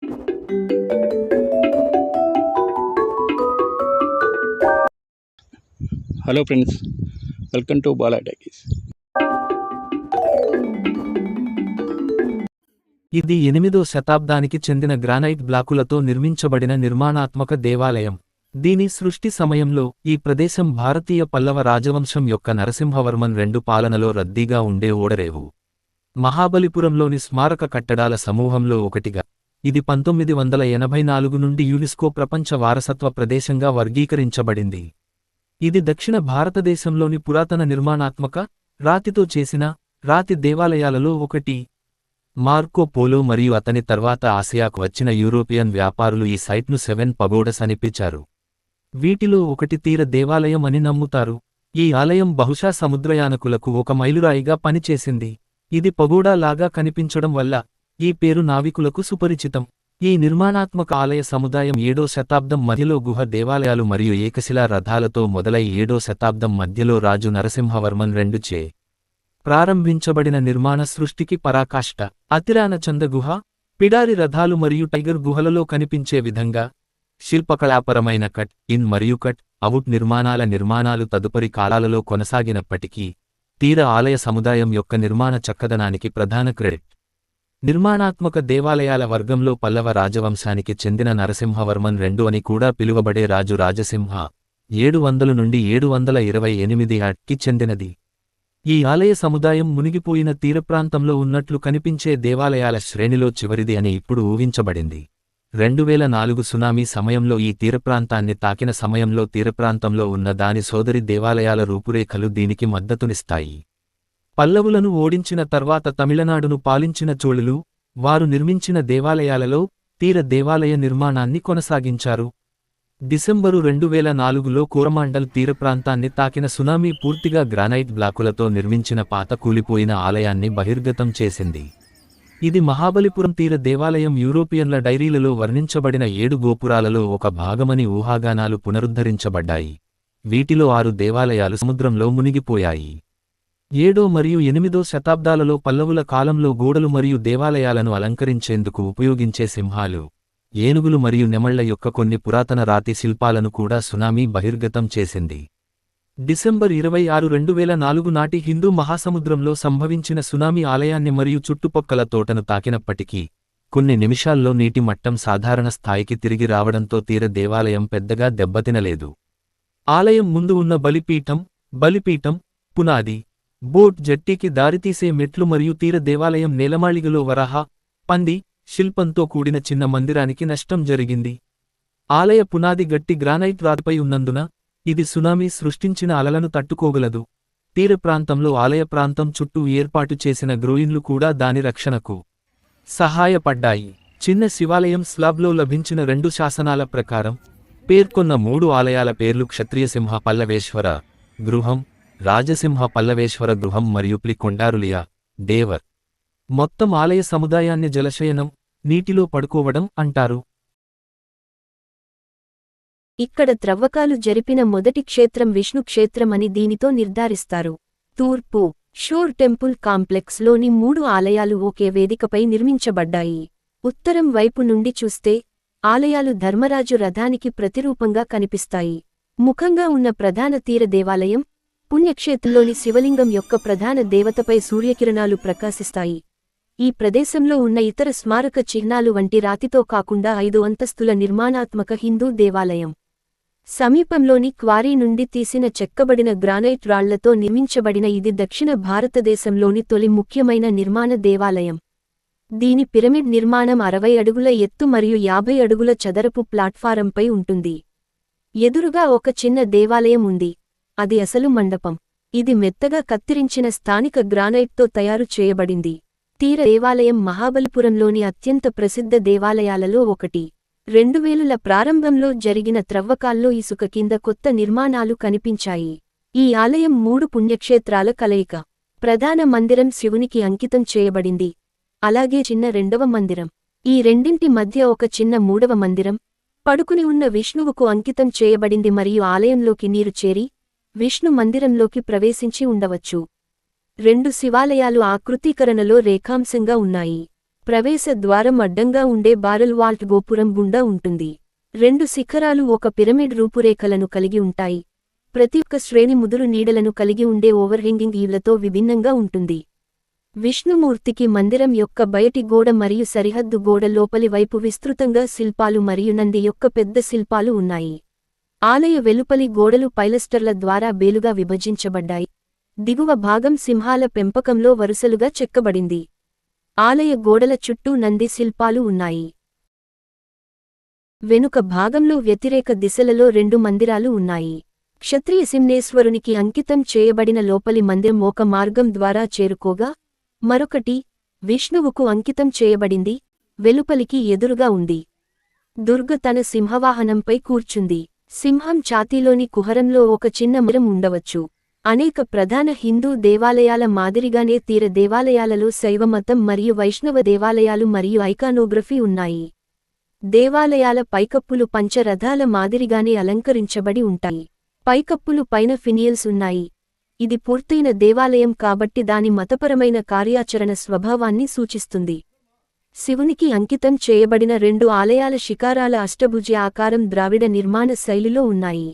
Hello friends, welcome to Bala talkies. ఇది 8వ శతాబ్దానికి చెందిన గ్రానైట్ బ్లాకులతో నిర్మించబడిన నిర్మాణాత్మక దేవాలయం. దీని సృష్టి సమయంలో ఈ ప్రదేశం భారతీయ పల్లవ రాజవంశం యొక్క నరసింహవర్మన్ II పాలనలో రద్దీగా ఉండే ఓడరేవు మహాబలిపురంలోని స్మారక కట్టడాల సమూహంలో ఒకటిగా ఇది 1984 నుండి యునెస్కో ప్రపంచ వారసత్వ ప్రదేశంగా వర్గీకరించబడింది. ఇది దక్షిణ భారతదేశంలోని పురాతన నిర్మాణాత్మక, రాతితో చేసిన, రాతి దేవాలయాలలో ఒకటి. మార్కో పోలో మరియు అతని తర్వాత ఆసియాకు వచ్చిన యూరోపియన్ వ్యాపారులు ఈ సైట్ను 7 పగోడస్ అని పిలిచారు. వీటిలో ఒకటి తీర దేవాలయం అని నమ్ముతారు. ఈ ఆలయం బహుశా సముద్రయానకులకు ఒక మైలురాయిగా పనిచేసింది. ఇది పగోడా లాగా కనిపించడం వల్ల ఈ పేరు నావికులకు సుపరిచితం. ఈ నిర్మాణాత్మక ఆలయ సముదాయం 7వ శతాబ్దం మధ్యలో గుహ దేవాలయాలు మరియు ఏకశిలా రథాలతో మొదలై 7వ శతాబ్దం మధ్యలో రాజు నరసింహవర్మన్ II చే ప్రారంభించబడిన నిర్మాణ సృష్టికి పరాకాష్ట. అతిరానచంద గుహ, పిడారి రథాలు మరియు టైగర్ గుహలలో కనిపించే విధంగా శిల్పకళాపరమైన కట్ ఇన్ మరియు కట్ అవుట్ నిర్మాణాలు తదుపరి కాలాలలో కొనసాగినప్పటికీ తీర ఆలయ సముదాయం యొక్క నిర్మాణ చక్కదనానికి ప్రధాన క్రెడిట్ నిర్మాణాత్మక దేవాలయాల వర్గంలో పల్లవ రాజవంశానికి చెందిన నరసింహవర్మన్ II అని కూడా పిలువబడే రాజు రాజసింహ 700 నుండి 728 కి చెందినది. ఈ ఆలయ సముదాయం మునిగిపోయిన తీరప్రాంతంలో ఉన్నట్లు కనిపించే దేవాలయాల శ్రేణిలో చివరిది అని ఇప్పుడు ఊహించబడింది. 2004 సునామీ సమయంలో ఈ తీరప్రాంతాన్ని తాకిన సమయంలో తీరప్రాంతంలో ఉన్న దాని సోదరి దేవాలయాల రూపురేఖలు దీనికి మద్దతునిస్తాయి. పల్లవులను ఓడించిన తర్వాత తమిళనాడును పాలించిన చోళులు, వారు నిర్మించిన దేవాలయాలలో తీర దేవాలయ నిర్మాణాన్ని కొనసాగించారు. డిసెంబరు 2004లో కోరమాండల్ తీరప్రాంతాన్ని తాకిన సునామీ పూర్తిగా గ్రానైట్ బ్లాకులతో నిర్మించిన పాత కూలిపోయిన ఆలయాన్ని బహిర్గతం చేసింది. ఇది మహాబలిపురం తీర దేవాలయం యూరోపియన్ల డైరీలలో వర్ణించబడిన 7 గోపురాలలో ఒక భాగమని ఊహాగానాలు పునరుద్ధరించబడ్డాయి. వీటిలో 6 దేవాలయాలు సముద్రంలో మునిగిపోయాయి. 7వ మరియు 8వ శతాబ్దాలలో పల్లవుల కాలంలో గోడలు మరియు దేవాలయాలను అలంకరించేందుకు ఉపయోగించే సింహాలు, ఏనుగులు మరియు నెమళ్ల యొక్క కొన్ని పురాతన రాతి శిల్పాలను కూడా సునామీ బహిర్గతం చేసింది. డిసెంబర్ 26, 2004 నాటి హిందూ మహాసముద్రంలో సంభవించిన సునామీ ఆలయాన్ని మరియు చుట్టుపక్కల తోటను తాకినప్పటికీ కొన్ని నిమిషాల్లో నీటి మట్టం సాధారణ స్థాయికి తిరిగి రావడంతో తీర దేవాలయం పెద్దగా దెబ్బతినలేదు. ఆలయం ముందు ఉన్న బలిపీఠం, పునాది, బోట్ జట్టీకి దారితీసే మెట్లు మరియు తీర దేవాలయం నేలమాళిగలో వరాహ, పంది శిల్పంతో కూడిన చిన్న మందిరానికి నష్టం జరిగింది. ఆలయ పునాది గట్టి గ్రానైట్ రాతిపై ఉన్నందున ఇది సునామీ సృష్టించిన అలలను తట్టుకోగలదు. తీర ప్రాంతంలో ఆలయ ప్రాంతం చుట్టూ ఏర్పాటు చేసిన గ్రోయిన్లు కూడా దాని రక్షణకు సహాయపడ్డాయి. చిన్న శివాలయం స్లాబ్లో లభించిన 2 శాసనాల ప్రకారం పేర్కొన్న 3 ఆలయాల పేర్లు క్షత్రియసింహ పల్లవేశ్వర గృహం, రాజసింహ పల్లవేశ్వర గృహం మరియు కొండారులియా దేవర్. మొత్తం ఆలయ సముదాయాన్ని జలశయనం, నీటిలో పడుకోవడం అంటారు. ఇక్కడ త్రవ్వకాలు జరిపిన మొదటి క్షేత్రం విష్ణు క్షేత్రం అని దీనితో నిర్ధారిస్తారు. తూర్పు షోర్ టెంపుల్ కాంప్లెక్స్లోని 3 ఆలయాలు ఒకే వేదికపై నిర్మించబడ్డాయి. ఉత్తరం వైపు నుండి చూస్తే ఆలయాలు ధర్మరాజు రథానికి ప్రతిరూపంగా కనిపిస్తాయి. ముఖంగా ఉన్న ప్రధాన తీర దేవాలయం పుణ్యక్షేత్రంలోని శివలింగం యొక్క ప్రధాన దేవతపై సూర్యకిరణాలు ప్రకాశిస్తాయి. ఈ ప్రదేశంలో ఉన్న ఇతర స్మారక చిహ్నాలు వంటి రాతితో కాకుండా 5 అంతస్తుల నిర్మాణాత్మక హిందూ దేవాలయం. సమీపంలోని క్వారీ నుండి తీసిన చెక్కబడిన గ్రానైట్ రాళ్లతో నిర్మించబడిన ఇది దక్షిణ భారతదేశంలోని తొలి ముఖ్యమైన నిర్మాణ దేవాలయం. దీని పిరమిడ్ నిర్మాణం 60 అడుగుల ఎత్తు మరియు 50 అడుగుల చదరపు ప్లాట్ఫారంపై ఉంటుంది. ఎదురుగా ఒక చిన్న దేవాలయం ఉంది. అది అసలు మండపం. ఇది మెత్తగా కత్తిరించిన స్థానిక గ్రానైట్తో తయారు చేయబడింది. తీర దేవాలయం మహాబలిపురంలోని అత్యంత ప్రసిద్ధ దేవాలయాలలో ఒకటి. 2000ల ప్రారంభంలో జరిగిన త్రవ్వకాల్లో ఇసుక కింద కొత్త నిర్మాణాలు కనిపించాయి. ఈ ఆలయం 3 పుణ్యక్షేత్రాల కలయిక. ప్రధాన మందిరం శివునికి అంకితం చేయబడింది. అలాగే చిన్న రెండవ మందిరం. ఈ రెండింటి మధ్య ఒక చిన్న 3వ మందిరం పడుకుని ఉన్న విష్ణువుకు అంకితం చేయబడింది మరియు ఆలయంలోకి నీరు చేరి విష్ణు మందిరంలోకి ప్రవేశించి ఉండవచ్చు. 2 శివాలయాలు ఆకృతీకరణలో రేఖాంశంగా ఉన్నాయి. ప్రవేశ ద్వారం అడ్డంగా ఉండే బారెల్ వాల్ట్ గోపురం గుండా ఉంటుంది. 2 శిఖరాలు ఒక పిరమిడ్ రూపురేఖలను కలిగి ఉంటాయి. ప్రతి ఒక్క శ్రేణి ముదురు నీడలను కలిగి ఉండే ఓవర్హెంగింగ్ ఈవ్లతో విభిన్నంగా ఉంటుంది. విష్ణుమూర్తికి మందిరం యొక్క బయటి గోడ మరియు సరిహద్దు గోడ లోపలి వైపు విస్తృతంగా శిల్పాలు మరియు నంది యొక్క పెద్ద శిల్పాలు ఉన్నాయి. ఆలయ వెలుపలి గోడలు పైలస్టర్ల ద్వారా బేలుగా విభజించబడ్డాయి. దిగువ భాగం సింహాల పెంపకంలో వరుసలుగా చెక్కబడింది. ఆలయ గోడల చుట్టూ నంది శిల్పాలు ఉన్నాయి. వెనుక భాగంలో వ్యతిరేక దిశలలో 2 మందిరాలు ఉన్నాయి. క్షత్రియ సింహేశ్వరునికి అంకితం చేయబడిన లోపలి మందిరం ఒక మార్గం ద్వారా చేరుకోగా, మరొకటి విష్ణువుకు అంకితం చేయబడింది, వెలుపలికి ఎదురుగా ఉంది. దుర్గ తన సింహవాహనంపై కూర్చుంది. సింహం ఛాతీలోని కుహరంలో ఒక చిన్న మిరం ఉండవచ్చు. అనేక ప్రధాన హిందూ దేవాలయాల మాదిరిగానే తీర దేవాలయాలలో శైవమతం మరియు వైష్ణవ దేవాలయాలు మరియు ఐకానోగ్రఫీ ఉన్నాయి. దేవాలయాల పైకప్పులు పంచరథాల మాదిరిగానే అలంకరించబడి ఉంటాయి. పైకప్పులు పైన ఫినియల్స్ ఉన్నాయి. ఇది పూర్తయిన దేవాలయం కాబట్టి దాని మతపరమైన కార్యాచరణ స్వభావాన్ని సూచిస్తుంది. శివునికి అంకితం చేయబడిన 2 ఆలయాల శిఖరాల అష్టభుజ ఆకారం ద్రావిడ నిర్మాణ శైలిలో ఉన్నాయి.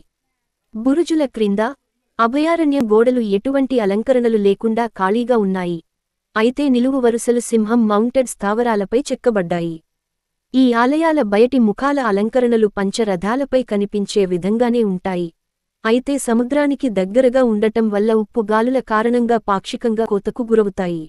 బురుజుల క్రింద అభయారణ్య గోడలు ఎటువంటి అలంకరణలు లేకుండా ఖాళీగా ఉన్నాయి. అయితే నిలువు వరుసలు సింహం మౌంటెడ్ స్థావరాలపై చెక్కబడ్డాయి. ఈ ఆలయాల బయటి ముఖాల అలంకరణలు పంచరథాలపై కనిపించే విధంగానే ఉంటాయి. అయితే సముద్రానికి దగ్గరగా ఉండటం వల్ల ఉప్పు గాలుల కారణంగా పాక్షికంగా కోతకు గురవుతాయి.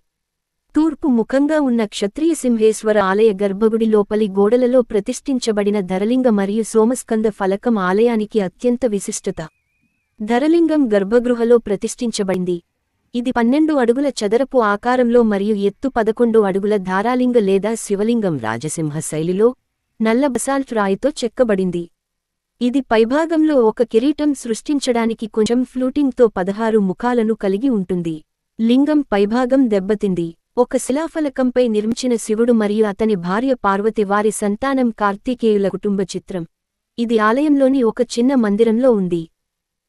తూర్పు ముఖంగా ఉన్న క్షత్రియ సింహేశ్వర ఆలయ గర్భగుడి లోపలి గోడలలో ప్రతిష్ఠించబడిన ధరలింగ మరియు సోమస్కంద ఫలకం ఆలయానికి అత్యంత విశిష్టత. ధరలింగం గర్భగృహలో ప్రతిష్ఠించబడింది. ఇది 12 అడుగుల చదరపు ఆకారంలో మరియు ఎత్తు 11 అడుగుల ధారాలింగ లేదా శివలింగం రాజసింహ శైలిలో నల్ల బసాల్ట్ రాయితో చెక్కబడింది. ఇది పైభాగంలో ఒక కిరీటం సృష్టించడానికి కొంచెం ఫ్లూటింగ్తో 16 ముఖాలను కలిగి ఉంటుంది. లింగం పైభాగం దెబ్బతింది. ఒక శిలాఫలకంపై నిర్మించిన శివుడు మరియు అతని భార్య పార్వతి వారి సంతానం కార్తీకేయుల కుటుంబ చిత్రం. ఇది ఆలయంలోని ఒక చిన్న మందిరంలో ఉంది.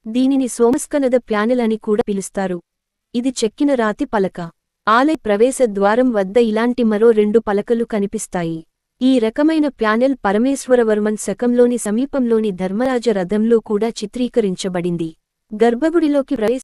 దీనిని సోమస్కనద ప్యానెల్ అని కూడా పిలుస్తారు. ఇది చెక్కిన రాతి పలక. ఆలయ ప్రవేశ ద్వారం వద్ద ఇలాంటి మరో 2 పలకలు కనిపిస్తాయి. ఈ రకమైన ప్యానెల్ పరమేశ్వరవర్మన్ శకంలోని సమీపంలోని ధర్మరాజ రథంలో కూడా చిత్రీకరించబడింది. గర్భగుడిలోకి ప్రవేశ